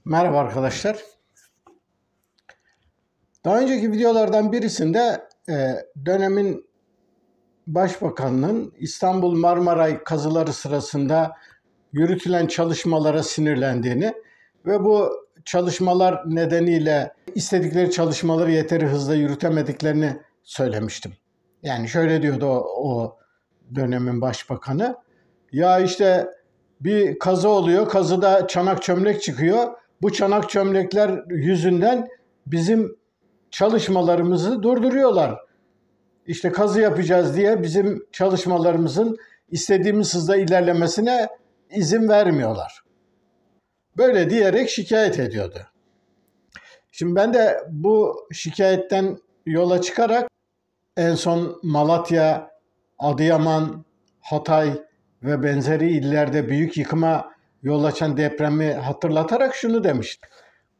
Merhaba arkadaşlar. Daha önceki videolardan birisinde dönemin Başbakanının İstanbul Marmaray kazıları sırasında yürütülen çalışmalara sinirlendiğini ve bu çalışmalar nedeniyle istedikleri çalışmaları yeteri hızla yürütemediklerini söylemiştim. Yani şöyle diyordu o dönemin başbakanı. Ya işte bir kazı oluyor, kazıda çanak çömlek çıkıyor. Bu çanak çömlekler yüzünden bizim çalışmalarımızı durduruyorlar. İşte kazı yapacağız diye bizim çalışmalarımızın istediğimiz hızda ilerlemesine izin vermiyorlar. Böyle diyerek şikayet ediyordu. Şimdi ben de bu şikayetten yola çıkarak en son Malatya, Adıyaman, Hatay ve benzeri illerde büyük yıkıma yol açan depremi hatırlatarak şunu demiştim.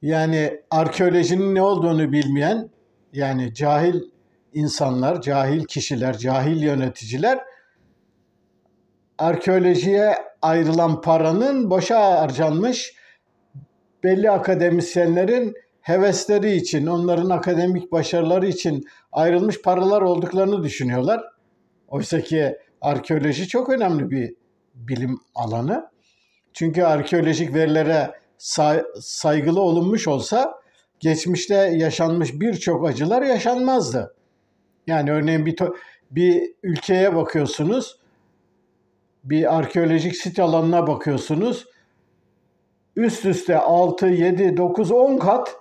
Yani arkeolojinin ne olduğunu bilmeyen, yani cahil insanlar, cahil kişiler, cahil yöneticiler arkeolojiye ayrılan paranın boşa harcanmış, belli akademisyenlerin hevesleri için, onların akademik başarıları için ayrılmış paralar olduklarını düşünüyorlar. Oysa ki arkeoloji çok önemli bir bilim alanı. Çünkü arkeolojik verilere saygılı olunmuş olsa geçmişte yaşanmış birçok acılar yaşanmazdı. Yani örneğin bir ülkeye bakıyorsunuz, bir arkeolojik sit alanına bakıyorsunuz. Üst üste 6, 7, 9, 10 kat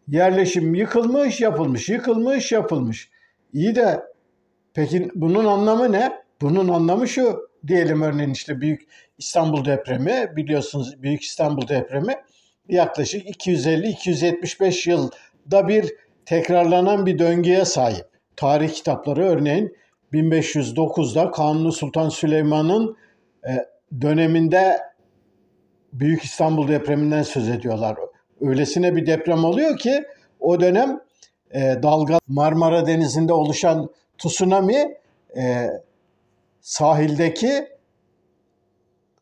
yerleşim yıkılmış, yapılmış, yıkılmış, yapılmış. İyi de peki bunun anlamı ne? Bunun anlamı şu. Diyelim örneğin işte Büyük İstanbul depremi, biliyorsunuz Büyük İstanbul depremi yaklaşık 250-275 yılda bir tekrarlanan bir döngüye sahip. Tarih kitapları örneğin 1509'da Kanuni Sultan Süleyman'ın döneminde Büyük İstanbul depreminden söz ediyorlar. Öylesine bir deprem oluyor ki o dönem dalga Marmara Denizi'nde oluşan tsunami sahildeki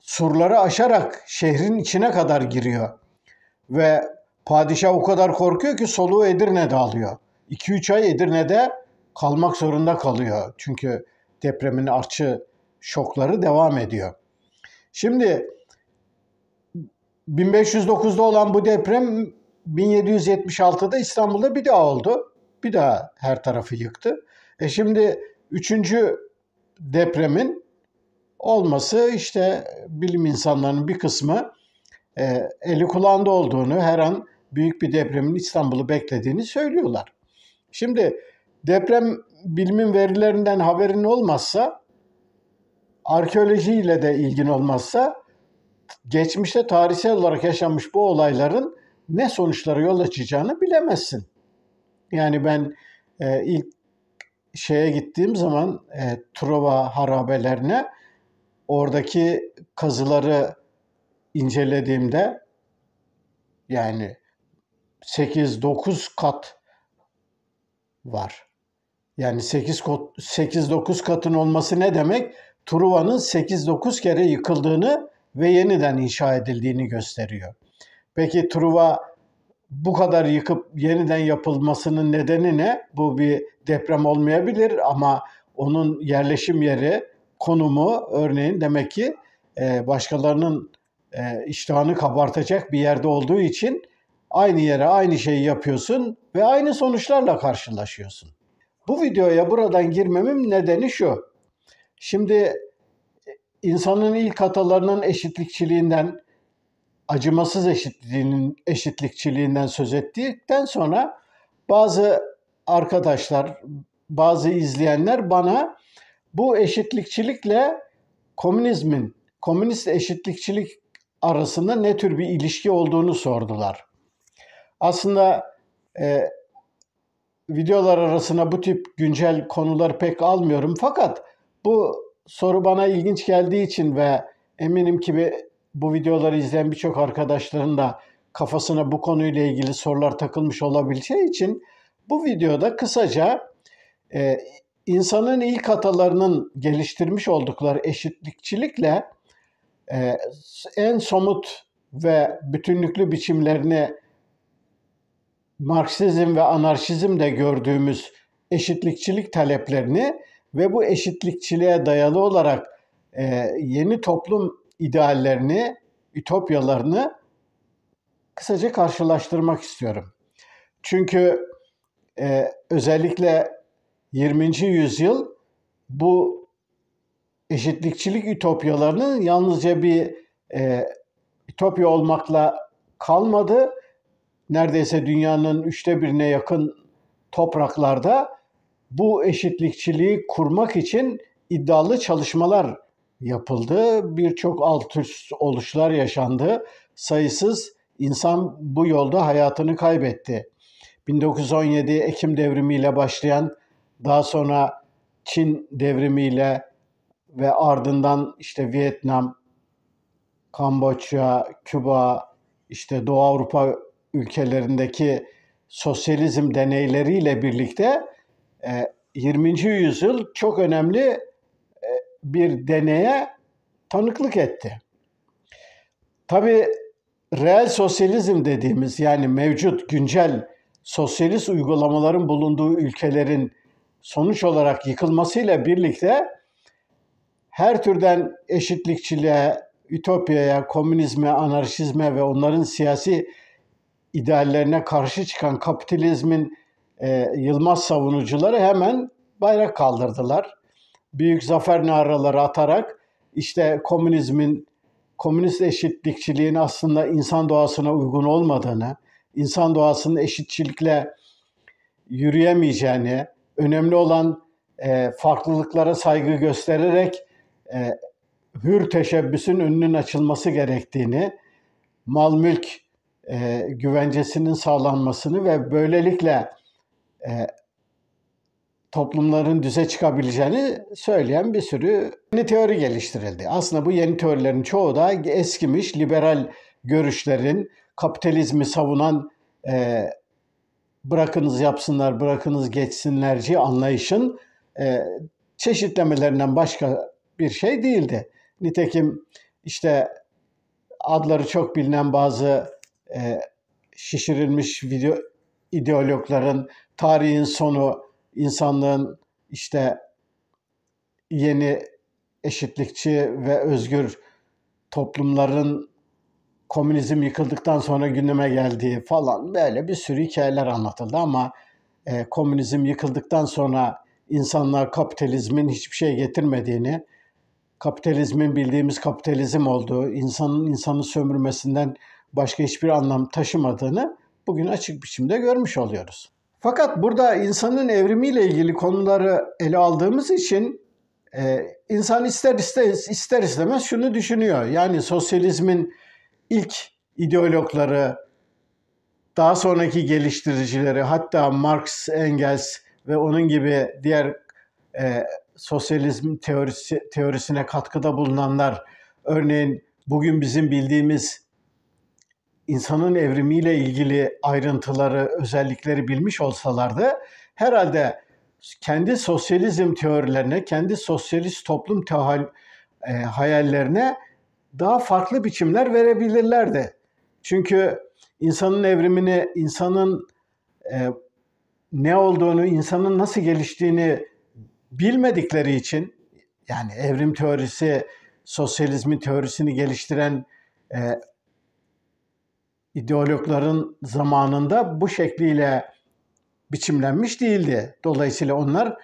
surları aşarak şehrin içine kadar giriyor. Ve padişah o kadar korkuyor ki soluğu Edirne'de alıyor. 2-3 ay Edirne'de kalmak zorunda kalıyor. Çünkü depremin artçı şokları devam ediyor. Şimdi 1509'da olan bu deprem 1776'da İstanbul'da bir daha oldu. Bir daha her tarafı yıktı. Şimdi 3. depremin olması işte bilim insanlarının bir kısmı eli kulağında olduğunu, her an büyük bir depremin İstanbul'u beklediğini söylüyorlar. Şimdi deprem bilimin verilerinden haberin olmazsa, arkeolojiyle de ilgin olmazsa, geçmişte tarihsel olarak yaşanmış bu olayların ne sonuçlara yol açacağını bilemezsin. Yani ben ilk şeye gittiğim zaman Truva harabelerine, oradaki kazıları incelediğimde yani 8-9 kat var. Yani 8-9 katın olması ne demek? Truva'nın 8-9 kere yıkıldığını ve yeniden inşa edildiğini gösteriyor. Peki Truva bu kadar yıkıp yeniden yapılmasının nedeni ne? Bu bir deprem olmayabilir ama onun yerleşim yeri, konumu örneğin demek ki başkalarının iştahını kabartacak bir yerde olduğu için aynı yere aynı şeyi yapıyorsun ve aynı sonuçlarla karşılaşıyorsun. Bu videoya buradan girmemin nedeni şu. Şimdi insanın ilk atalarının eşitlikçiliğinden, acımasız eşitlikçiliğinden söz ettikten sonra bazı arkadaşlar, bazı izleyenler bana bu eşitlikçilikle komünist eşitlikçilik arasında ne tür bir ilişki olduğunu sordular. Aslında videolar arasına bu tip güncel konuları pek almıyorum. Fakat bu soru bana ilginç geldiği için ve eminim ki bu videoları izleyen birçok arkadaşların da kafasına bu konuyla ilgili sorular takılmış olabileceği için bu videoda kısaca insanın ilk atalarının geliştirmiş oldukları eşitlikçilikle en somut ve bütünlüklü biçimlerini Marksizm ve anarşizmde gördüğümüz eşitlikçilik taleplerini ve bu eşitlikçiliğe dayalı olarak yeni toplum ideallerini, ütopyalarını kısaca karşılaştırmak istiyorum. Çünkü özellikle 20. yüzyıl bu eşitlikçilik ütopyalarının yalnızca bir ütopya olmakla kalmadı. Neredeyse dünyanın 1/3'üne yakın topraklarda bu eşitlikçiliği kurmak için iddialı çalışmalar yapıldı. Birçok alt üst oluşlar yaşandı. Sayısız insan bu yolda hayatını kaybetti. 1917 Ekim devrimiyle başlayan, daha sonra Çin devrimiyle ve ardından işte Vietnam, Kamboçya, Küba, işte Doğu Avrupa ülkelerindeki sosyalizm deneyleriyle birlikte 20. yüzyıl çok önemli bir deneye tanıklık etti. Tabii reel sosyalizm dediğimiz, yani mevcut güncel sosyalist uygulamaların bulunduğu ülkelerin sonuç olarak yıkılmasıyla birlikte her türden eşitlikçiliğe, ütopyaya, komünizme, anarşizme ve onların siyasi ideallerine karşı çıkan kapitalizmin yılmaz savunucuları hemen bayrak kaldırdılar. Büyük zafer naraları atarak işte komünist eşitlikçiliğin aslında insan doğasına uygun olmadığını, insan doğasının eşitçilikle yürüyemeyeceğini, önemli olan farklılıklara saygı göstererek hür teşebbüsün önünün açılması gerektiğini, mal mülk güvencesinin sağlanmasını ve böylelikle toplumların düze çıkabileceğini söyleyen bir sürü yeni teori geliştirildi. Aslında bu yeni teorilerin çoğu da eskimiş liberal görüşlerin, kapitalizmi savunan bırakınız yapsınlar, bırakınız geçsinlerci anlayışın çeşitlemelerinden başka bir şey değildi. Nitekim işte adları çok bilinen bazı şişirilmiş ideologların tarihin sonu, insanlığın işte yeni eşitlikçi ve özgür toplumların komünizm yıkıldıktan sonra gündeme geldiği falan böyle bir sürü hikayeler anlatıldı ama komünizm yıkıldıktan sonra insanlar kapitalizmin hiçbir şey getirmediğini, kapitalizmin bildiğimiz kapitalizm olduğu, insanı sömürmesinden başka hiçbir anlam taşımadığını bugün açık biçimde görmüş oluyoruz. Fakat burada insanın evrimiyle ilgili konuları ele aldığımız için insan ister istemez şunu düşünüyor. Yani sosyalizmin ilk ideologları, daha sonraki geliştiricileri, hatta Marx, Engels ve onun gibi diğer sosyalizm teorisine katkıda bulunanlar, örneğin bugün bizim bildiğimiz insanın evrimiyle ilgili ayrıntıları, özellikleri bilmiş olsalardı, herhalde kendi sosyalizm teorilerine, kendi sosyalist toplum hayallerine daha farklı biçimler verebilirlerdi. Çünkü insanın evrimini, insanın ne olduğunu, insanın nasıl geliştiğini bilmedikleri için, yani evrim teorisi, sosyalizmin teorisini geliştiren ideologların zamanında bu şekliyle biçimlenmiş değildi. Dolayısıyla onlar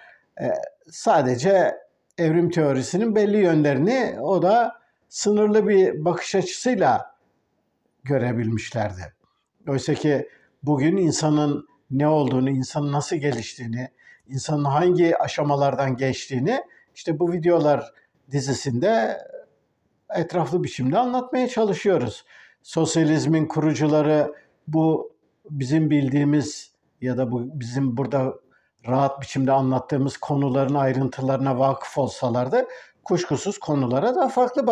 sadece evrim teorisinin belli yönlerini, o da sınırlı bir bakış açısıyla görebilmişlerdi. Oysa ki bugün insanın ne olduğunu, insanın nasıl geliştiğini, insanın hangi aşamalardan geçtiğini işte bu videolar dizisinde etraflı biçimde anlatmaya çalışıyoruz. Sosyalizmin kurucuları bu bizim bildiğimiz ya da bu bizim burada rahat biçimde anlattığımız konuların ayrıntılarına vakıf olsalardı kuşkusuz konulara da farklı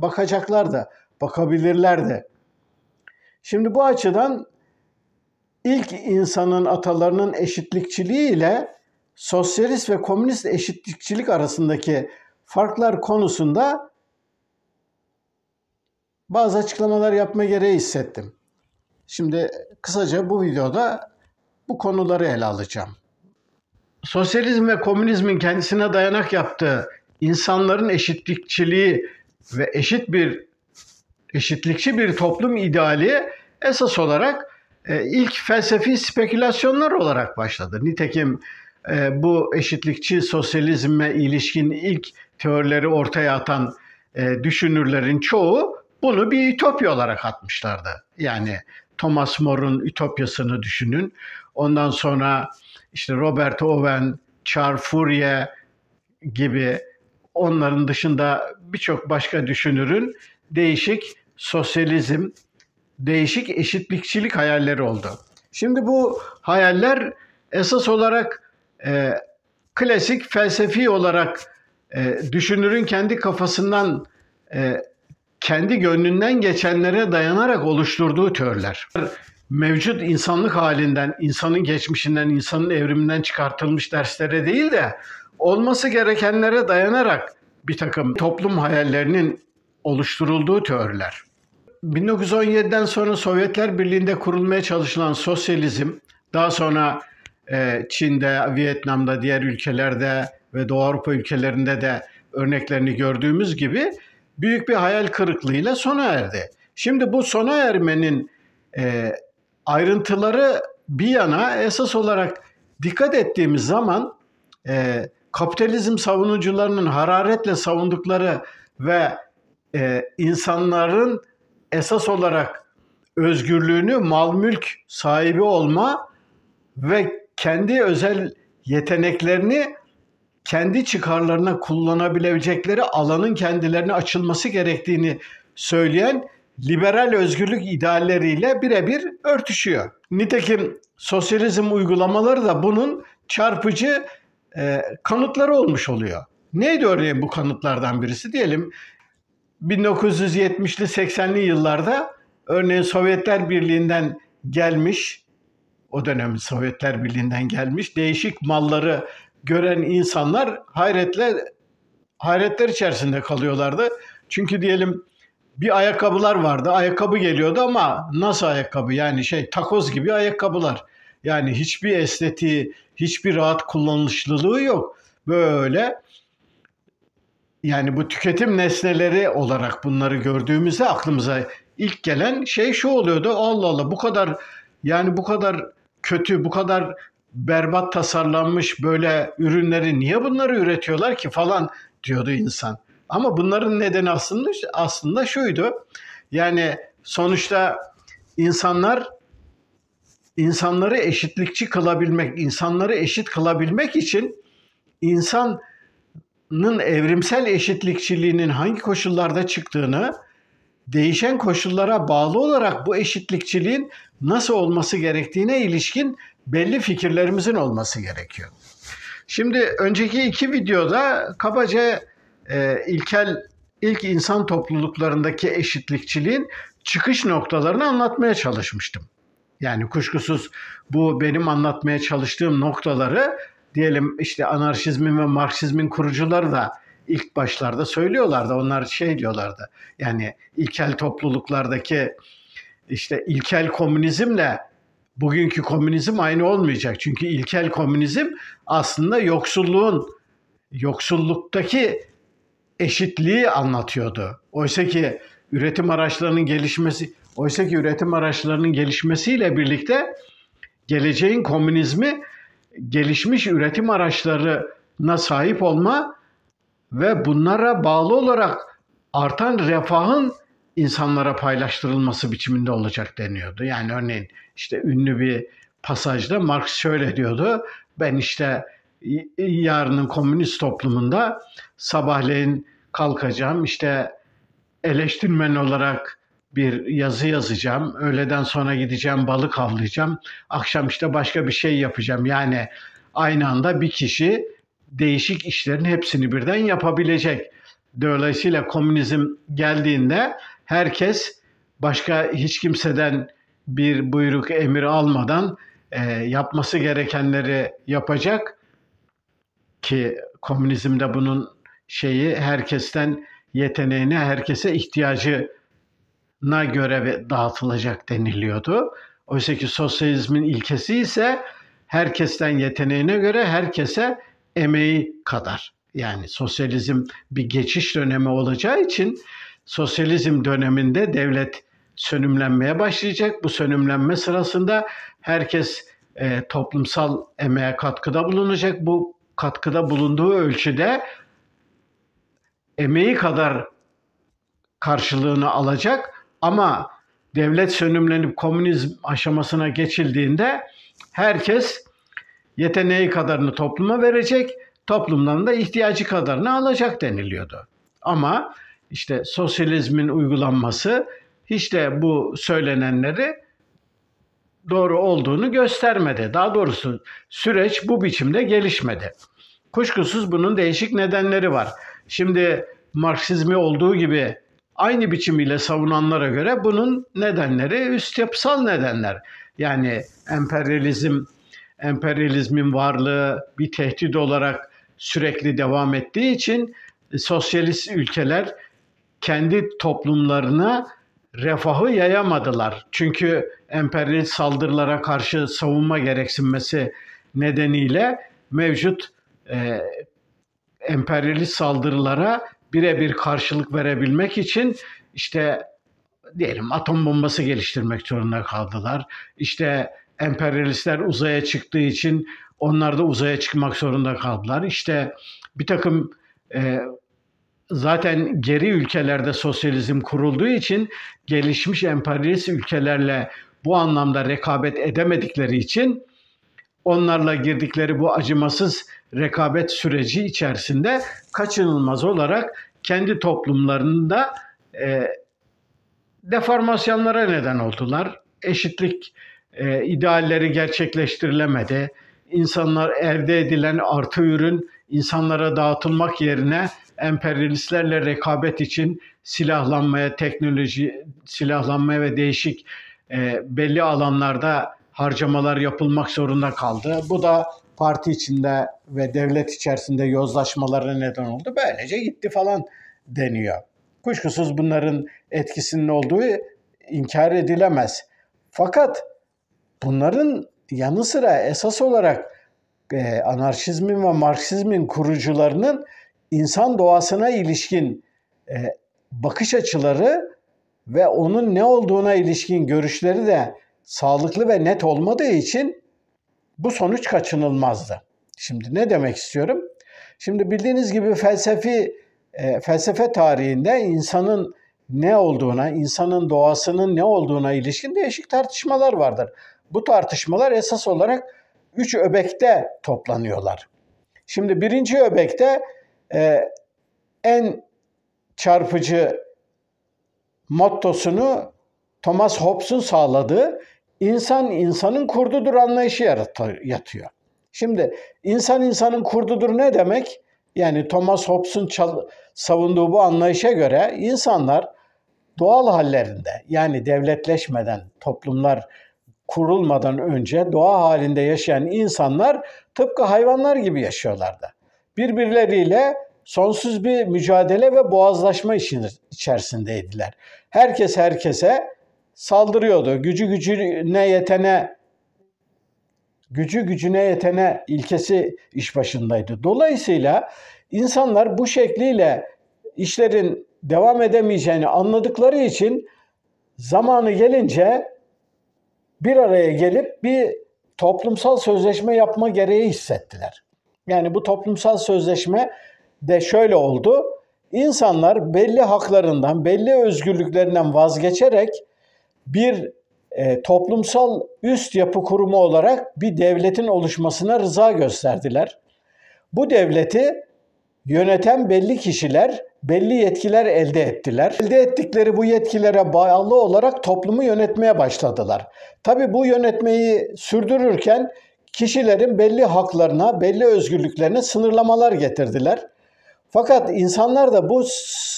bakacaklardı, bakabilirlerdi. Şimdi bu açıdan ilk insanın, atalarının eşitlikçiliği ile sosyalist ve komünist eşitlikçilik arasındaki farklar konusunda bazı açıklamalar yapma gereği hissettim. Şimdi kısaca bu videoda bu konuları ele alacağım. Sosyalizm ve komünizmin kendisine dayanak yaptığı insanların eşitlikçiliği ve eşitlikçi bir toplum ideali esas olarak ilk felsefi spekülasyonlar olarak başladı. Nitekim bu eşitlikçi sosyalizme ilişkin ilk teorileri ortaya atan düşünürlerin çoğu bunu bir ütopya olarak atmışlardı. Yani Thomas More'un Ütopyasını düşünün. Ondan sonra işte Robert Owen, Charles Fourier gibi, onların dışında birçok başka düşünürün değişik sosyalizm, değişik eşitlikçilik hayalleri oldu. Şimdi bu hayaller esas olarak klasik felsefi olarak düşünürün kendi kafasından, kendi gönlünden geçenlere dayanarak oluşturduğu teoriler. Mevcut insanlık halinden, insanın geçmişinden, insanın evriminden çıkartılmış derslere değil de olması gerekenlere dayanarak bir takım toplum hayallerinin oluşturulduğu teoriler. 1917'den sonra Sovyetler Birliği'nde kurulmaya çalışılan sosyalizm, daha sonra Çin'de, Vietnam'da, diğer ülkelerde ve Doğu Avrupa ülkelerinde de örneklerini gördüğümüz gibi büyük bir hayal kırıklığıyla sona erdi. Şimdi bu sona ermenin ayrıntıları bir yana, esas olarak dikkat ettiğimiz zaman kapitalizm savunucularının hararetle savundukları ve insanların esas olarak özgürlüğünü, mal mülk sahibi olma ve kendi özel yeteneklerini kendi çıkarlarına kullanabilecekleri alanın kendilerine açılması gerektiğini söyleyen liberal özgürlük idealleriyle birebir örtüşüyor. Nitekim sosyalizm uygulamaları da bunun çarpıcı kanıtları olmuş oluyor. Neydi örneğin bu kanıtlardan birisi? Diyelim 1970'li 80'li yıllarda örneğin Sovyetler Birliği'nden gelmiş, o dönem Sovyetler Birliği'nden gelmiş değişik malları gören insanlar hayretler içerisinde kalıyorlardı. Çünkü diyelim bir ayakkabılar vardı. Ayakkabı geliyordu ama nasıl ayakkabı? Yani takoz gibi ayakkabılar. Yani hiçbir estetiği, hiçbir rahat kullanışlılığı yok. Böyle, yani bu tüketim nesneleri olarak bunları gördüğümüzde aklımıza ilk gelen şey şu oluyordu. Allah Allah, bu kadar kötü, bu kadar berbat tasarlanmış böyle ürünleri niye bunları üretiyorlar ki falan diyordu insan. Ama bunların nedeni aslında şuydu. Yani sonuçta insanları eşitlikçi kılabilmek, insanları eşit kılabilmek için insanın evrimsel eşitlikçiliğinin hangi koşullarda çıktığını, değişen koşullara bağlı olarak bu eşitlikçiliğin nasıl olması gerektiğine ilişkin belli fikirlerimizin olması gerekiyor. Şimdi önceki iki videoda kabaca ilk insan topluluklarındaki eşitlikçiliğin çıkış noktalarını anlatmaya çalışmıştım. Yani kuşkusuz bu benim anlatmaya çalıştığım noktaları diyelim işte anarşizmin ve Marksizmin kurucuları da ilk başlarda söylüyorlardı. Onlar diyorlardı. Yani ilkel topluluklardaki işte ilkel komünizmle bugünkü komünizm aynı olmayacak. Çünkü ilkel komünizm aslında yoksulluktaki eşitliği anlatıyordu. Oysa ki üretim araçlarının gelişmesiyle birlikte geleceğin komünizmi gelişmiş üretim araçlarına sahip olma ve bunlara bağlı olarak artan refahın insanlara paylaştırılması biçiminde olacak deniyordu. Yani örneğin işte ünlü bir pasajda Marx şöyle diyordu. Ben işte yarının komünist toplumunda sabahleyin kalkacağım, işte eleştirmen olarak bir yazı yazacağım, öğleden sonra gideceğim balık avlayacağım, akşam işte başka bir şey yapacağım. Yani aynı anda bir kişi değişik işlerin hepsini birden yapabilecek. Dolayısıyla komünizm geldiğinde herkes başka hiç kimseden bir buyruk emir almadan yapması gerekenleri yapacak ki komünizmde bunun herkesten yeteneğine, herkese ihtiyacı göre dağıtılacak deniliyordu. Oysa ki sosyalizmin ilkesi ise herkesten yeteneğine göre herkese emeği kadar. Yani sosyalizm bir geçiş dönemi olacağı için sosyalizm döneminde devlet sönümlenmeye başlayacak. Bu sönümlenme sırasında herkes toplumsal emeğe katkıda bulunacak. Bu katkıda bulunduğu ölçüde emeği kadar karşılığını alacak ama devlet sönümlenip komünizm aşamasına geçildiğinde herkes yeteneği kadarını topluma verecek, toplumdan da ihtiyacı kadarını alacak deniliyordu. Ama işte sosyalizmin uygulanması hiç de bu söylenenleri doğru olduğunu göstermedi. Daha doğrusu süreç bu biçimde gelişmedi. Kuşkusuz bunun değişik nedenleri var. Şimdi Marksizmi olduğu gibi aynı biçimiyle savunanlara göre bunun nedenleri üst yapısal nedenler. Yani emperyalizmin varlığı bir tehdit olarak sürekli devam ettiği için sosyalist ülkeler kendi toplumlarına refahı yayamadılar. Çünkü emperyalist saldırılara karşı savunma gereksinmesi nedeniyle mevcut emperyalist saldırılara birebir karşılık verebilmek için işte diyelim atom bombası geliştirmek zorunda kaldılar. İşte emperyalistler uzaya çıktığı için onlar da uzaya çıkmak zorunda kaldılar. İşte bir takım zaten geri ülkelerde sosyalizm kurulduğu için gelişmiş emperyalist ülkelerle bu anlamda rekabet edemedikleri için onlarla girdikleri bu acımasız rekabet süreci içerisinde kaçınılmaz olarak kendi toplumlarında deformasyonlara neden oldular. Eşitlik idealleri gerçekleştirilemedi. İnsanlar elde edilen artı ürün insanlara dağıtılmak yerine emperyalistlerle rekabet için silahlanmaya ve değişik belli alanlarda harcamalar yapılmak zorunda kaldı. Bu da parti içinde ve devlet içerisinde yozlaşmalara neden oldu. Böylece gitti falan deniyor. Kuşkusuz bunların etkisinin olduğu inkar edilemez. Fakat bunların yanı sıra esas olarak anarşizmin ve Marksizmin kurucularının insan doğasına ilişkin bakış açıları ve onun ne olduğuna ilişkin görüşleri de sağlıklı ve net olmadığı için bu sonuç kaçınılmazdı. Şimdi ne demek istiyorum? Şimdi bildiğiniz gibi felsefe tarihinde insanın ne olduğuna, insanın doğasının ne olduğuna ilişkin değişik tartışmalar vardır. Bu tartışmalar esas olarak 3 öbekte toplanıyorlar. Şimdi birinci öbekte en çarpıcı mottosunu Thomas Hobbes'un sağladığı insanın kurdudur anlayışı yatıyor. Şimdi insanın kurdudur ne demek? Yani Thomas Hobbes'un savunduğu bu anlayışa göre insanlar doğal hallerinde, yani devletleşmeden, toplumlar kurulmadan önce doğa halinde yaşayan insanlar tıpkı hayvanlar gibi yaşıyorlardı. Birbirleriyle sonsuz bir mücadele ve boğazlaşma içerisindeydiler. Herkes herkese saldırıyordu. Gücü gücüne yetene ilkesi iş başındaydı. Dolayısıyla insanlar bu şekliyle işlerin devam edemeyeceğini anladıkları için zamanı gelince bir araya gelip bir toplumsal sözleşme yapma gereği hissettiler. Yani bu toplumsal sözleşme de şöyle oldu. İnsanlar belli haklarından, belli özgürlüklerinden vazgeçerek bir toplumsal üst yapı kurumu olarak bir devletin oluşmasına rıza gösterdiler. Bu devleti yöneten belli kişiler belli yetkiler elde ettiler. Elde ettikleri bu yetkilere bağlı olarak toplumu yönetmeye başladılar. Tabii bu yönetmeyi sürdürürken kişilerin belli haklarına, belli özgürlüklerine sınırlamalar getirdiler. Fakat insanlar da bu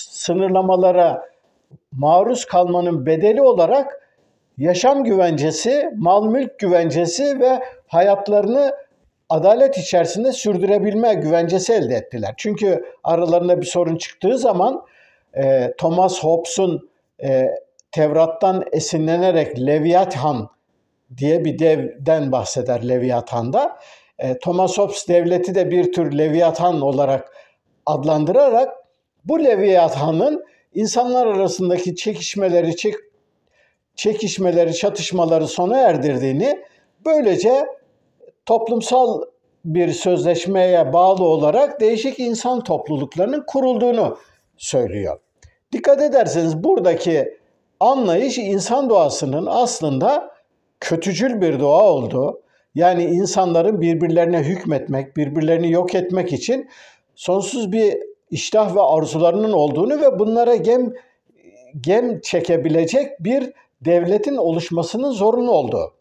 sınırlamalara maruz kalmanın bedeli olarak yaşam güvencesi, mal mülk güvencesi ve hayatlarını adalet içerisinde sürdürebilme güvencesi elde ettiler. Çünkü aralarında bir sorun çıktığı zaman Thomas Hobbes'un Tevrat'tan esinlenerek Leviathan diye bir devden bahseder Leviathan'da. Thomas Hobbes devleti de bir tür Leviathan olarak adlandırarak bu Leviathan'ın insanlar arasındaki çatışmaları sona erdirdiğini, böylece toplumsal bir sözleşmeye bağlı olarak değişik insan topluluklarının kurulduğunu söylüyor. Dikkat ederseniz buradaki anlayış insan doğasının aslında kötücül bir doğa olduğu, yani insanların birbirlerine hükmetmek, birbirlerini yok etmek için sonsuz bir iştah ve arzularının olduğunu ve bunlara gem çekebilecek bir devletin oluşmasının zorunlu olduğu.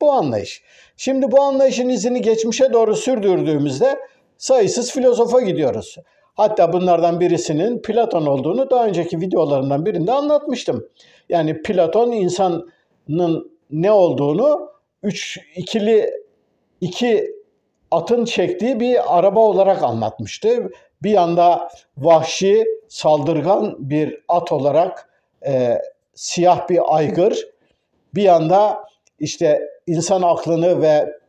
Bu anlayış. Şimdi bu anlayışın izini geçmişe doğru sürdürdüğümüzde sayısız filozofa gidiyoruz. Hatta bunlardan birisinin Platon olduğunu daha önceki videolarımdan birinde anlatmıştım. Yani Platon insanın ne olduğunu iki atın çektiği bir araba olarak anlatmıştı. Bir yanda vahşi, saldırgan bir at olarak siyah bir aygır, bir yanda işte insan aklını ve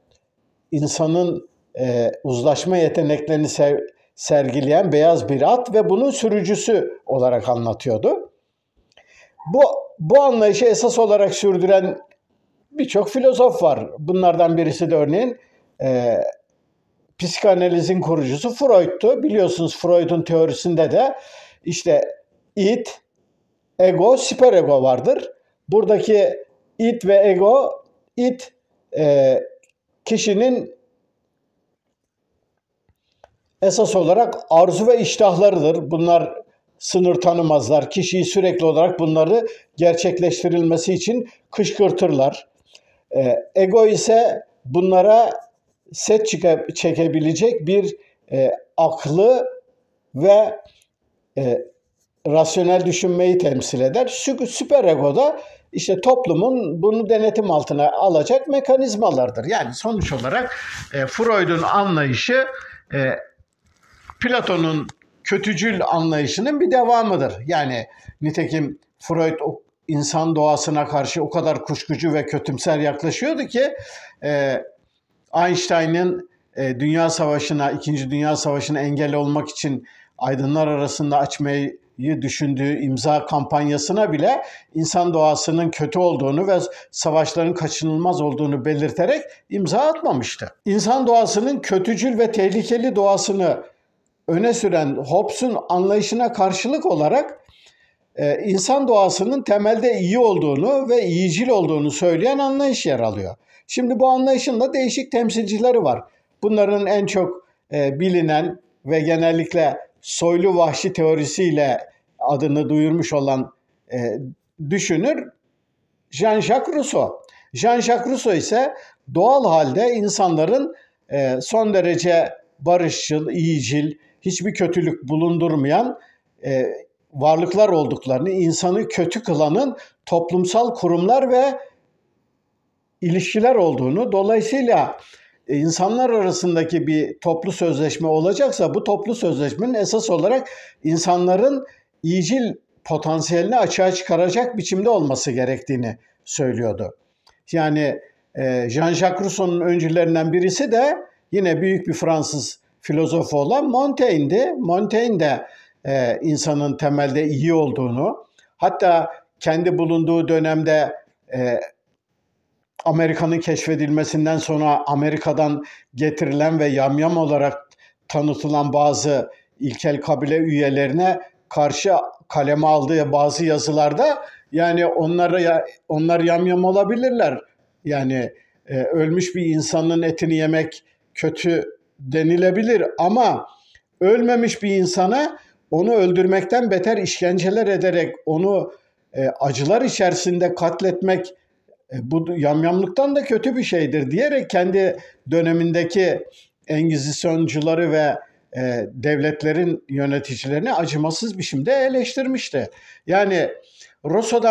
insanın uzlaşma yeteneklerini sergileyen beyaz bir at ve bunun sürücüsü olarak anlatıyordu. Bu anlayışı esas olarak sürdüren birçok filozof var. Bunlardan birisi de örneğin psikanalizin kurucusu Freud'tu. Biliyorsunuz Freud'un teorisinde de işte id, ego, süperego vardır. Buradaki id ve ego, id kişinin esas olarak arzu ve iştahlarıdır. Bunlar sınır tanımazlar. Kişiyi sürekli olarak bunları gerçekleştirilmesi için kışkırtırlar. Ego ise bunlara set çekebilecek bir aklı ve rasyonel düşünmeyi temsil eder. Süperego da işte toplumun bunu denetim altına alacak mekanizmalardır. Yani sonuç olarak Freud'un anlayışı Platon'un kötücül anlayışının bir devamıdır. Yani nitekim Freud insan doğasına karşı o kadar kuşkucu ve kötümser yaklaşıyordu ki Einstein'ın Dünya Savaşı'na, İkinci Dünya Savaşı'na engel olmak için aydınlar arasında açmayı düşündüğü imza kampanyasına bile insan doğasının kötü olduğunu ve savaşların kaçınılmaz olduğunu belirterek imza atmamıştı. İnsan doğasının kötücül ve tehlikeli doğasını öne süren Hobbes'un anlayışına karşılık olarak insan doğasının temelde iyi olduğunu ve iyicil olduğunu söyleyen anlayış yer alıyor. Şimdi bu anlayışın da değişik temsilcileri var. Bunların en çok bilinen ve genellikle soylu vahşi teorisiyle adını duyurmuş olan düşünür Jean-Jacques Rousseau. Jean-Jacques Rousseau ise doğal halde insanların son derece barışçıl, iyicil, hiçbir kötülük bulundurmayan varlıklar olduklarını, insanı kötü kılanın toplumsal kurumlar ve ilişkiler olduğunu, dolayısıyla insanlar arasındaki bir toplu sözleşme olacaksa bu toplu sözleşmenin esas olarak insanların iyicil potansiyelini açığa çıkaracak biçimde olması gerektiğini söylüyordu. Yani Jean-Jacques Rousseau'nun öncülerinden birisi de yine büyük bir Fransız filozofu olan Montaigne'di. Montaigne de insanın temelde iyi olduğunu, hatta kendi bulunduğu dönemde Amerika'nın keşfedilmesinden sonra Amerika'dan getirilen ve yamyam olarak tanıtılan bazı ilkel kabile üyelerine karşı kaleme aldığı bazı yazılarda yani onlar yamyam olabilirler. Yani ölmüş bir insanın etini yemek kötü denilebilir ama ölmemiş bir insana onu öldürmekten beter işkenceler ederek onu acılar içerisinde katletmek bu yamyamlıktan da kötü bir şeydir diyerek kendi dönemindeki Engizisyoncuları ve devletlerin yöneticilerini acımasız biçimde eleştirmişti. Yani Rousseau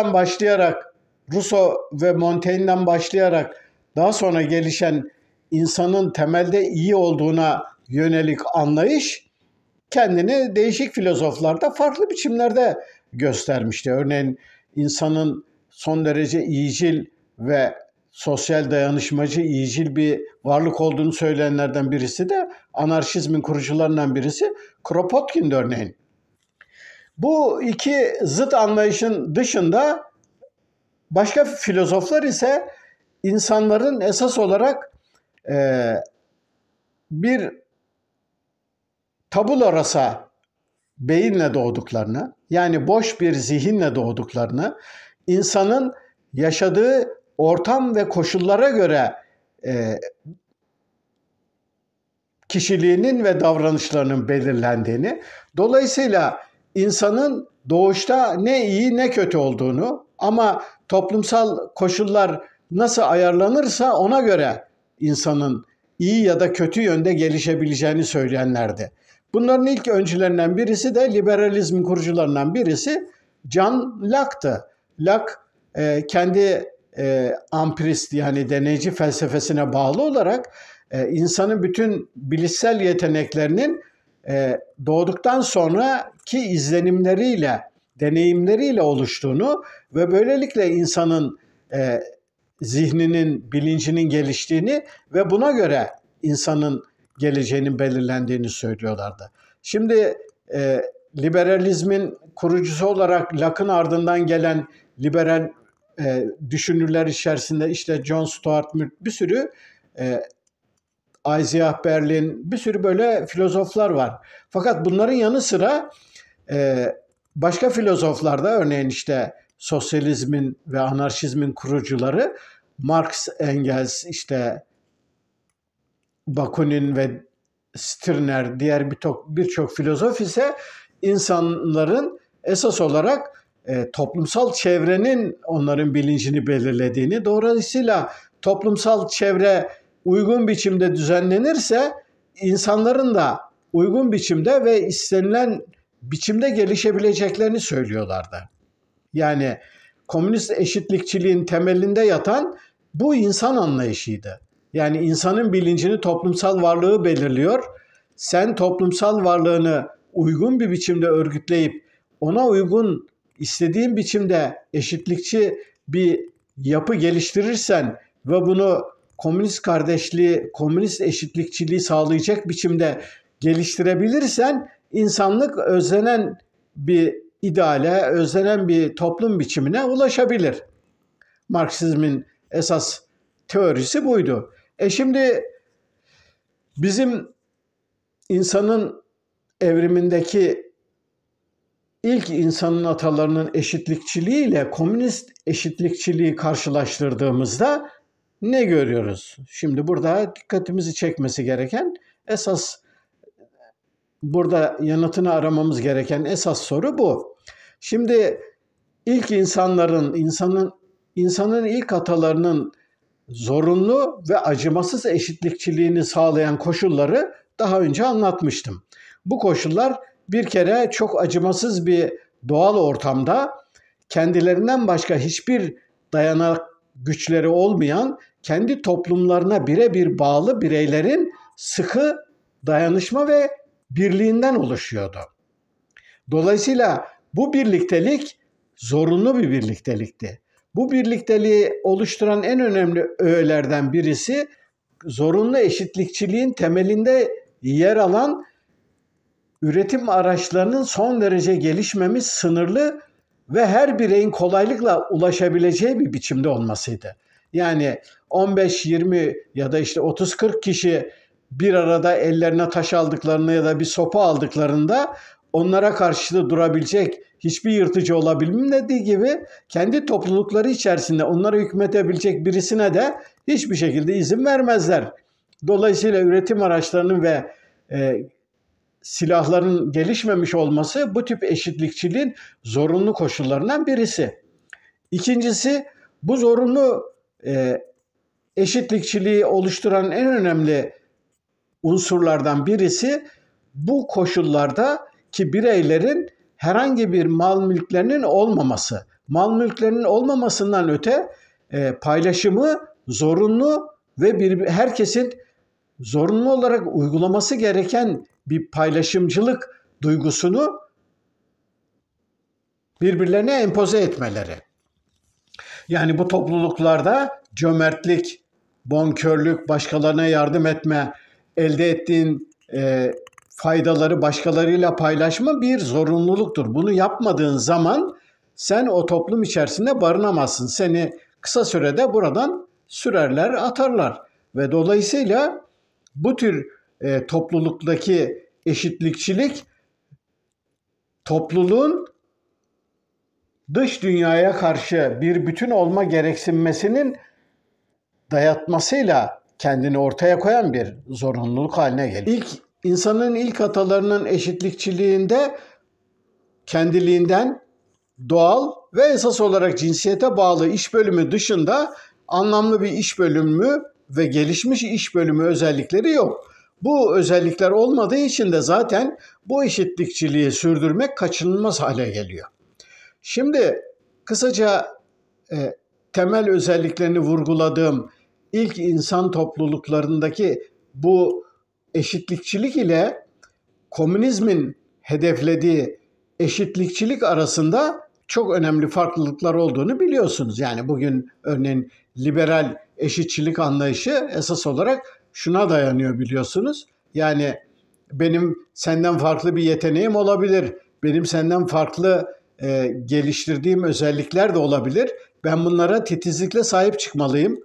ve Montaigne'den başlayarak daha sonra gelişen insanın temelde iyi olduğuna yönelik anlayış kendini değişik filozoflarda farklı biçimlerde göstermişti. Örneğin insanın son derece iyicil ve sosyal dayanışmacı, iyicil bir varlık olduğunu söyleyenlerden birisi de anarşizmin kurucularından birisi Kropotkin örneğin. Bu iki zıt anlayışın dışında başka filozoflar ise insanların esas olarak bir tabula rasa beyinle doğduklarını, yani boş bir zihinle doğduklarını, insanın yaşadığı ortam ve koşullara göre kişiliğinin ve davranışlarının belirlendiğini, dolayısıyla insanın doğuşta ne iyi ne kötü olduğunu ama toplumsal koşullar nasıl ayarlanırsa ona göre insanın iyi ya da kötü yönde gelişebileceğini söyleyenlerdi. Bunların ilk öncülerinden birisi de liberalizmin kurucularından birisi John Locke'tı. Locke kendi empirist yani deneyci felsefesine bağlı olarak insanın bütün bilişsel yeteneklerinin doğduktan sonraki izlenimleriyle, deneyimleriyle oluştuğunu ve böylelikle insanın zihninin, bilincinin geliştiğini ve buna göre insanın geleceğinin belirlendiğini söylüyorlardı. Şimdi liberalizmin kurucusu olarak Locke'ın ardından gelen liberal düşünürler içerisinde işte John Stuart Mill, bir sürü Isaiah Berlin, bir sürü böyle filozoflar var. Fakat bunların yanı sıra başka filozoflar da, örneğin işte sosyalizmin ve anarşizmin kurucuları Marx, Engels, işte Bakunin ve Stirner, diğer birçok filozof ise insanların esas olarak toplumsal çevrenin onların bilincini belirlediğini, dolayısıyla toplumsal çevre uygun biçimde düzenlenirse insanların da uygun biçimde ve istenilen biçimde gelişebileceklerini söylüyorlardı. Yani komünist eşitlikçiliğin temelinde yatan bu insan anlayışıydı. Yani insanın bilincini toplumsal varlığı belirliyor. Sen toplumsal varlığını uygun bir biçimde örgütleyip ona uygun istediğin biçimde eşitlikçi bir yapı geliştirirsen ve bunu komünist kardeşliği, komünist eşitlikçiliği sağlayacak biçimde geliştirebilirsen insanlık özlenen bir ideale, özlenen bir toplum biçimine ulaşabilir. Marksizmin esas teorisi buydu. Şimdi bizim insanın evrimindeki ilk insanın atalarının eşitlikçiliği ile komünist eşitlikçiliği karşılaştırdığımızda ne görüyoruz? Şimdi burada dikkatimizi çekmesi gereken esas, burada yanıtını aramamız gereken esas soru bu. Şimdi ilk insanın ilk atalarının zorunlu ve acımasız eşitlikçiliğini sağlayan koşulları daha önce anlatmıştım. Bu koşullar bir kere çok acımasız bir doğal ortamda kendilerinden başka hiçbir dayanak güçleri olmayan, kendi toplumlarına birebir bağlı bireylerin sıkı dayanışma ve birliğinden oluşuyordu. Dolayısıyla bu birliktelik zorunlu bir birliktelikti. Bu birlikteliği oluşturan en önemli öğelerden birisi zorunlu eşitlikçiliğin temelinde yer alan üretim araçlarının son derece gelişmemiş, sınırlı ve her bireyin kolaylıkla ulaşabileceği bir biçimde olmasıydı. Yani 15-20 ya da işte 30-40 kişi bir arada ellerine taş aldıklarını ya da bir sopa aldıklarında onlara karşı durabilecek, hiçbir yırtıcı olabilmediği gibi kendi toplulukları içerisinde onlara hükmedebilecek birisine de hiçbir şekilde izin vermezler. Dolayısıyla üretim araçlarının ve silahların gelişmemiş olması bu tip eşitlikçiliğin zorunlu koşullarından birisi. İkincisi, bu zorunlu eşitlikçiliği oluşturan en önemli unsurlardan birisi bu koşullarda ki bireylerin herhangi bir mal mülklerinin olmaması. Mal mülklerinin olmamasından öte paylaşımı zorunlu ve herkesin zorunlu olarak uygulaması gereken bir paylaşımcılık duygusunu birbirlerine empoze etmeleri. Yani bu topluluklarda cömertlik, bonkörlük, başkalarına yardım etme, elde ettiğin faydaları başkalarıyla paylaşma bir zorunluluktur. Bunu yapmadığın zaman sen o toplum içerisinde barınamazsın. Seni kısa sürede buradan sürerler, atarlar. Ve dolayısıyla bu tür topluluktaki eşitlikçilik topluluğun dış dünyaya karşı bir bütün olma gereksinmesinin dayatmasıyla kendini ortaya koyan bir zorunluluk haline geliyor. İnsanın ilk atalarının eşitlikçiliğinde kendiliğinden doğal ve esas olarak cinsiyete bağlı iş bölümü dışında anlamlı bir iş bölümü ve gelişmiş iş bölümü özellikleri yok. Bu özellikler olmadığı için de zaten bu eşitlikçiliği sürdürmek kaçınılmaz hale geliyor. Şimdi kısaca temel özelliklerini vurguladığım ilk insan topluluklarındaki bu eşitlikçilik ile komünizmin hedeflediği eşitlikçilik arasında çok önemli farklılıklar olduğunu biliyorsunuz. Yani bugün örneğin liberal eşitçilik anlayışı esas olarak şuna dayanıyor biliyorsunuz. Yani benim senden farklı bir yeteneğim olabilir, benim senden farklı geliştirdiğim özellikler de olabilir. Ben bunlara titizlikle sahip çıkmalıyım.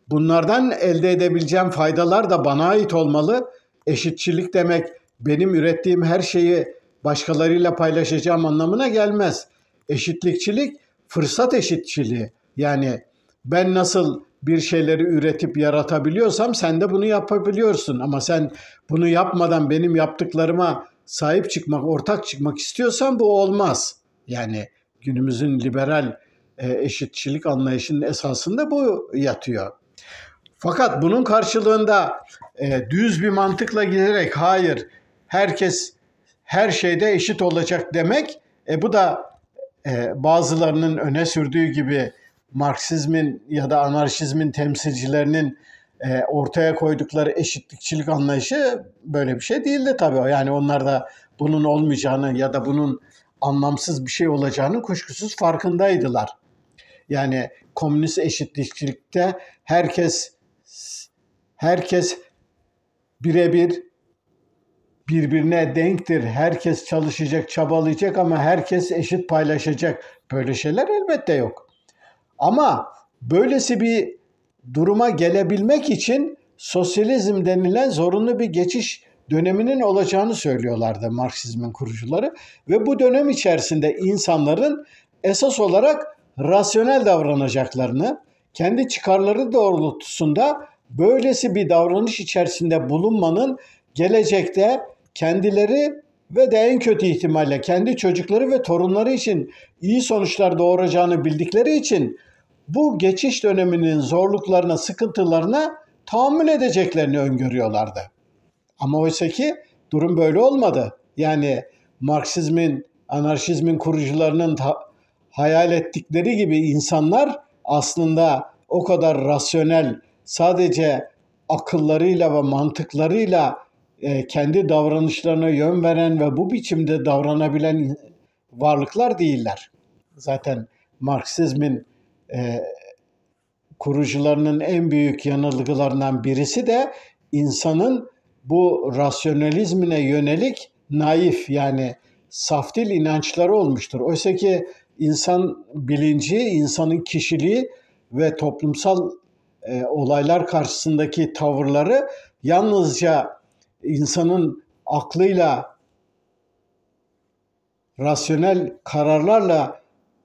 Bunlardan elde edebileceğim faydalar da bana ait olmalı. Eşitçilik demek benim ürettiğim her şeyi başkalarıyla paylaşacağım anlamına gelmez. Eşitlikçilik fırsat eşitçiliği. Yani ben nasıl bir şeyleri üretip yaratabiliyorsam sen de bunu yapabiliyorsun. Ama sen bunu yapmadan benim yaptıklarıma sahip çıkmak, ortak çıkmak istiyorsan bu olmaz. Yani günümüzün liberal eşitçilik anlayışının esasında bu yatıyor. Fakat bunun karşılığında düz bir mantıkla giderek hayır herkes her şeyde eşit olacak demek bu da bazılarının öne sürdüğü gibi Marksizmin ya da anarşizmin temsilcilerinin ortaya koydukları eşitlikçilik anlayışı böyle bir şey değildi tabii. Yani onlar da bunun olmayacağını ya da bunun anlamsız bir şey olacağını kuşkusuz farkındaydılar. Yani komünist eşitlikçilikte herkes birebir birbirine denktir. Herkes çalışacak, çabalayacak ama herkes eşit paylaşacak. Böyle şeyler elbette yok. Ama böylesi bir duruma gelebilmek için sosyalizm denilen zorunlu bir geçiş döneminin olacağını söylüyorlardı Marksizmin kurucuları. Ve bu dönem içerisinde insanların esas olarak rasyonel davranacaklarını, kendi çıkarları doğrultusunda böylesi bir davranış içerisinde bulunmanın gelecekte kendileri ve de en kötü ihtimalle kendi çocukları ve torunları için iyi sonuçlar doğuracağını bildikleri için bu geçiş döneminin zorluklarına, sıkıntılarına tahammül edeceklerini öngörüyorlardı. Ama oysa ki durum böyle olmadı. Yani Marksizmin, anarşizmin kurucularının hayal ettikleri gibi insanlar aslında o kadar rasyonel, sadece akıllarıyla ve mantıklarıyla kendi davranışlarına yön veren ve bu biçimde davranabilen varlıklar değiller. Zaten Marksizmin kurucularının en büyük yanılgılarından birisi de insanın bu rasyonalizmine yönelik naif yani saftil inançları olmuştur. Oysa ki insan bilinci, insanın kişiliği ve toplumsal olaylar karşısındaki tavırları yalnızca insanın aklıyla, rasyonel kararlarla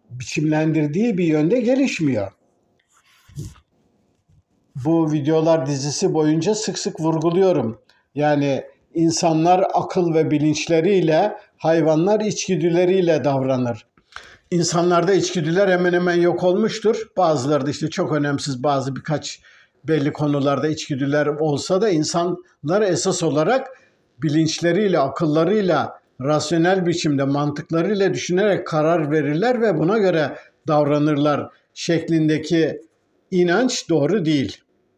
biçimlendirdiği bir yönde gelişmiyor. Bu videolar dizisi boyunca sık sık vurguluyorum. Yani insanlar akıl ve bilinçleriyle, hayvanlar içgüdüleriyle davranır. İnsanlarda içgüdüler hemen hemen yok olmuştur. Bazıları da işte çok önemsiz birkaç belli konularda içgüdüler olsa da insanlar esas olarak bilinçleriyle, akıllarıyla, rasyonel biçimde, mantıklarıyla düşünerek karar verirler ve buna göre davranırlar şeklindeki inanç doğru değil.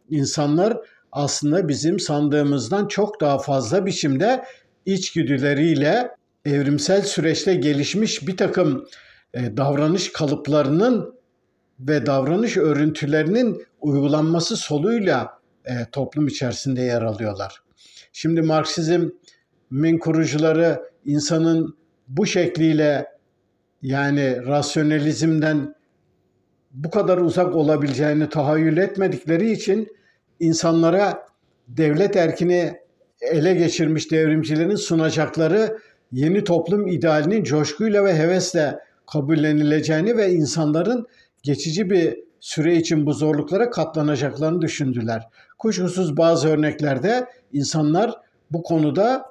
İnsanlar aslında bizim sandığımızdan çok daha fazla biçimde içgüdüleriyle evrimsel süreçte gelişmiş bir takım davranış kalıplarının ve davranış örüntülerinin uygulanması soluyla toplum içerisinde yer alıyorlar. Şimdi Marksizmin kurucuları insanın bu şekliyle, yani rasyonalizmden bu kadar uzak olabileceğini tahayyül etmedikleri için insanlara devlet erkini ele geçirmiş devrimcilerin sunacakları yeni toplum idealinin coşkuyla ve hevesle kabullenileceğini ve insanların geçici bir süre için bu zorluklara katlanacaklarını düşündüler. Kuşkusuz bazı örneklerde insanlar bu konuda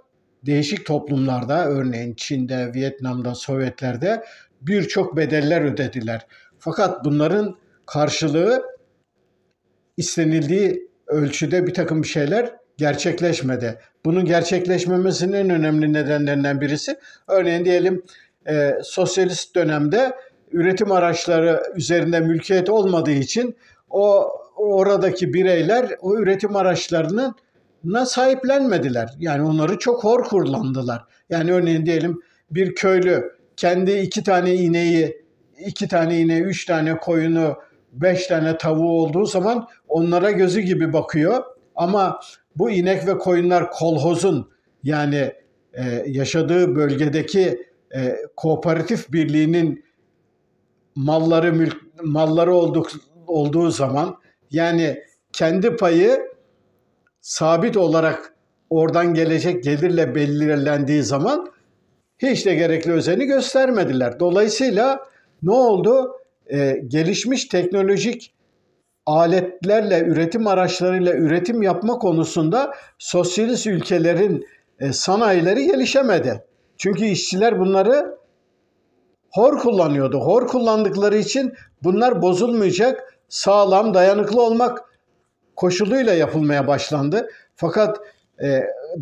değişik toplumlarda, örneğin Çin'de, Vietnam'da, Sovyetlerde birçok bedeller ödediler. Fakat bunların karşılığı istenildiği ölçüde bir takım şeyler gerçekleşmedi. Bunun gerçekleşmemesinin en önemli nedenlerinden birisi, örneğin diyelim sosyalist dönemde üretim araçları üzerinde mülkiyet olmadığı için oradaki bireyler o üretim araçlarına sahiplenmediler. Yani onları çok hor kullandılar. Yani örneğin diyelim bir köylü kendi 2 tane ineği, 3 tane koyunu, 5 tane tavuğu olduğu zaman onlara gözü gibi bakıyor. Ama bu inek ve koyunlar kolhozun, yani yaşadığı bölgedeki kooperatif birliğinin malları olduğu zaman, yani kendi payı sabit olarak oradan gelecek gelirle belirlendiği zaman hiç de gerekli özeni göstermediler. Dolayısıyla ne oldu? Gelişmiş teknolojik aletlerle, üretim araçlarıyla üretim yapma konusunda sosyalist ülkelerin sanayileri gelişemedi. Çünkü işçiler bunları hor kullanıyordu. Hor kullandıkları için bunlar bozulmayacak, sağlam, dayanıklı olmak koşuluyla yapılmaya başlandı. Fakat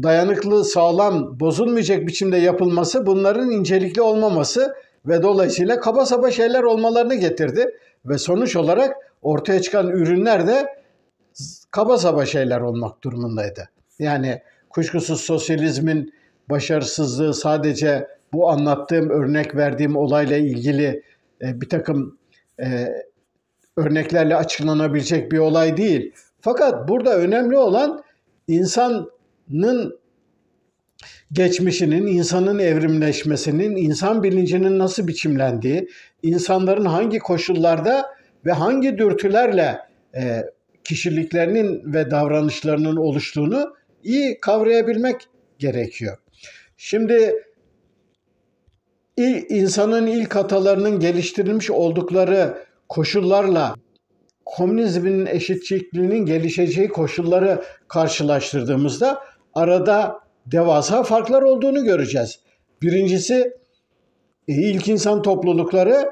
dayanıklı, sağlam, bozulmayacak biçimde yapılması bunların incelikli olmaması ve dolayısıyla kaba saba şeyler olmalarını getirdi. Ve sonuç olarak ortaya çıkan ürünler de kaba saba şeyler olmak durumundaydı. Yani kuşkusuz sosyalizmin başarısızlığı sadece bu anlattığım, örnek verdiğim olayla ilgili bir takım örneklerle açıklanabilecek bir olay değil. Fakat burada önemli olan insanın geçmişinin, insanın evrimleşmesinin, insan bilincinin nasıl biçimlendiği, insanların hangi koşullarda ve hangi dürtülerle kişiliklerinin ve davranışlarının oluştuğunu iyi kavrayabilmek gerekiyor. Şimdi insanın ilk atalarının geliştirilmiş oldukları koşullarla komünizmin eşitçiliğinin gelişeceği koşulları karşılaştırdığımızda arada devasa farklar olduğunu göreceğiz. Birincisi, ilk insan toplulukları,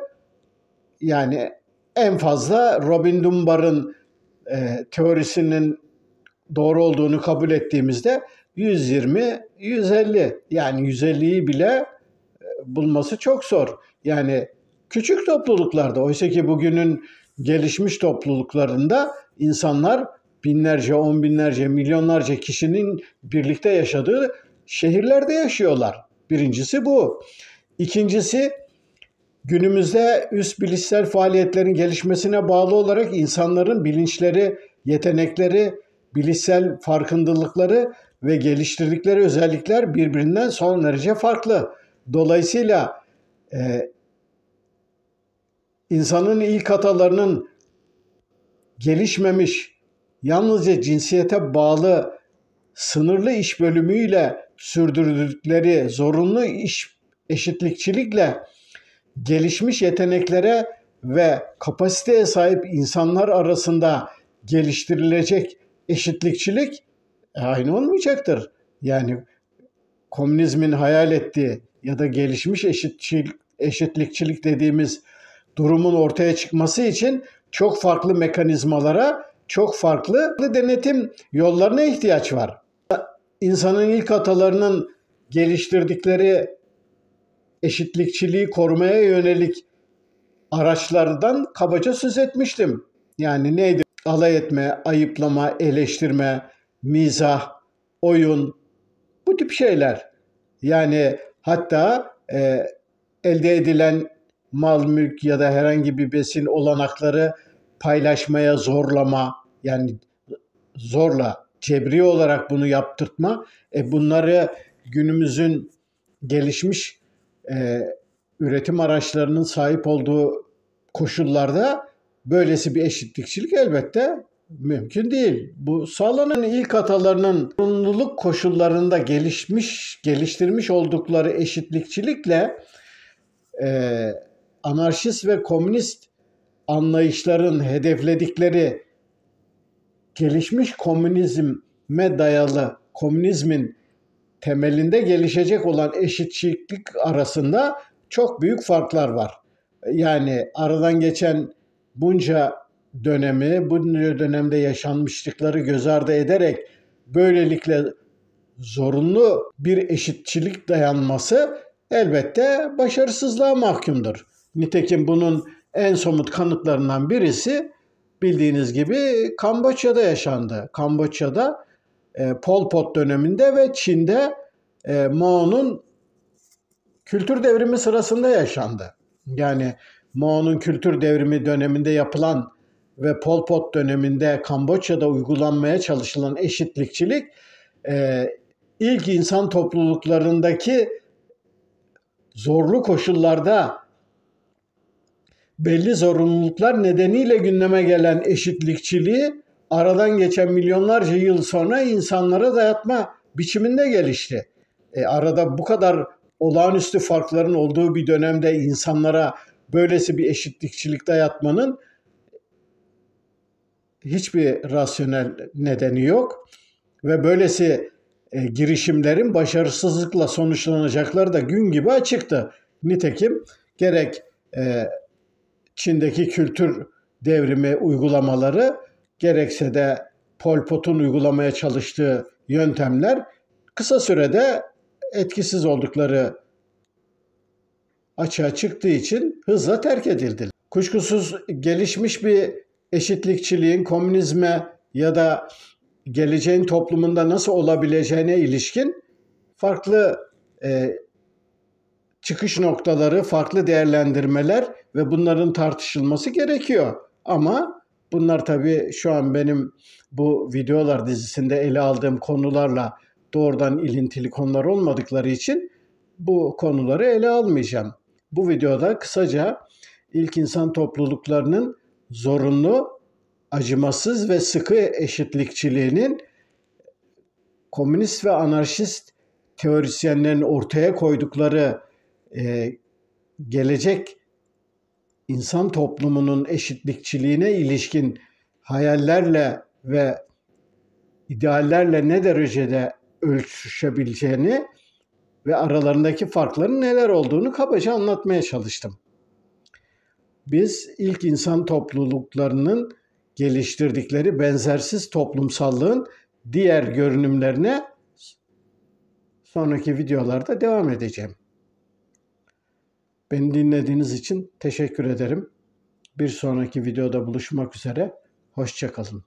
yani en fazla Robin Dunbar'ın teorisinin doğru olduğunu kabul ettiğimizde 120-150, yani 150'yi bile bulması çok zor. Yani küçük topluluklarda, oysa ki bugünün gelişmiş topluluklarında insanlar binlerce, on binlerce, milyonlarca kişinin birlikte yaşadığı şehirlerde yaşıyorlar. Birincisi bu. İkincisi, günümüzde üst bilişsel faaliyetlerin gelişmesine bağlı olarak insanların bilinçleri, yetenekleri, bilişsel farkındalıkları ve geliştirdikleri özellikler birbirinden son derece farklı. Dolayısıyla insanın ilk atalarının gelişmemiş, yalnızca cinsiyete bağlı sınırlı iş bölümüyle sürdürdükleri zorunlu iş eşitlikçilikle gelişmiş yeteneklere ve kapasiteye sahip insanlar arasında geliştirilecek eşitlikçilik aynı olmayacaktır. Yani komünizmin hayal ettiği ya da gelişmiş eşitlikçilik dediğimiz durumun ortaya çıkması için çok farklı mekanizmalara, çok farklı denetim yollarına ihtiyaç var. İnsanın ilk atalarının geliştirdikleri eşitlikçiliği korumaya yönelik araçlardan kabaca söz etmiştim. Yani neydi? Alay etme, ayıplama, eleştirme, mizah, oyun, bu tip şeyler. Yani hatta elde edilen mal, mülk ya da herhangi bir besin olanakları paylaşmaya zorlama, yani zorla, cebri olarak bunu yaptırtma. Bunları günümüzün gelişmiş üretim araçlarının sahip olduğu koşullarda böylesi bir eşitlikçilik elbette mümkün değil. Bu sağlanan ilk atalarının zorunluluk koşullarında geliştirmiş oldukları eşitlikçilikle anarşist ve komünist anlayışların hedefledikleri gelişmiş komünizme dayalı komünizmin temelinde gelişecek olan eşitçilik arasında çok büyük farklar var. Yani aradan geçen bunca dönemde yaşanmışlıkları göz ardı ederek böylelikle zorunlu bir eşitçilik dayanması elbette başarısızlığa mahkumdur. Nitekim bunun en somut kanıtlarından birisi bildiğiniz gibi Kamboçya'da yaşandı. Kamboçya'da Pol Pot döneminde ve Çin'de Mao'nun kültür devrimi sırasında yaşandı. Yani Mao'nun kültür devrimi döneminde yapılan ve Pol Pot döneminde Kamboçya'da uygulanmaya çalışılan eşitlikçilik ilk insan topluluklarındaki zorlu koşullarda belli zorunluluklar nedeniyle gündeme gelen eşitlikçiliği aradan geçen milyonlarca yıl sonra insanlara dayatma biçiminde gelişti. Arada bu kadar olağanüstü farkların olduğu bir dönemde insanlara böylesi bir eşitlikçilik dayatmanın hiçbir rasyonel nedeni yok. Ve böylesi girişimlerin başarısızlıkla sonuçlanacakları da gün gibi açıktı. Nitekim gerek Çin'deki kültür devrimi uygulamaları gerekse de Pol Pot'un uygulamaya çalıştığı yöntemler kısa sürede etkisiz oldukları açığa çıktığı için hızla terk edildi. Kuşkusuz gelişmiş bir eşitlikçiliğin komünizme ya da geleceğin toplumunda nasıl olabileceğine ilişkin farklı çıkış noktaları, farklı değerlendirmeler ve bunların tartışılması gerekiyor. Ama bunlar tabii şu an benim bu videolar dizisinde ele aldığım konularla doğrudan ilintili konular olmadıkları için bu konuları ele almayacağım. Bu videoda kısaca ilk insan topluluklarının zorunlu, acımasız ve sıkı eşitlikçiliğinin komünist ve anarşist teorisyenlerin ortaya koydukları gelecek insan toplumunun eşitlikçiliğine ilişkin hayallerle ve ideallerle ne derecede ölçüşebileceğini ve aralarındaki farkların neler olduğunu kabaca anlatmaya çalıştım. Biz ilk insan topluluklarının geliştirdikleri benzersiz toplumsallığın diğer görünümlerine sonraki videolarda devam edeceğim. Beni dinlediğiniz için teşekkür ederim. Bir sonraki videoda buluşmak üzere. Hoşça kalın.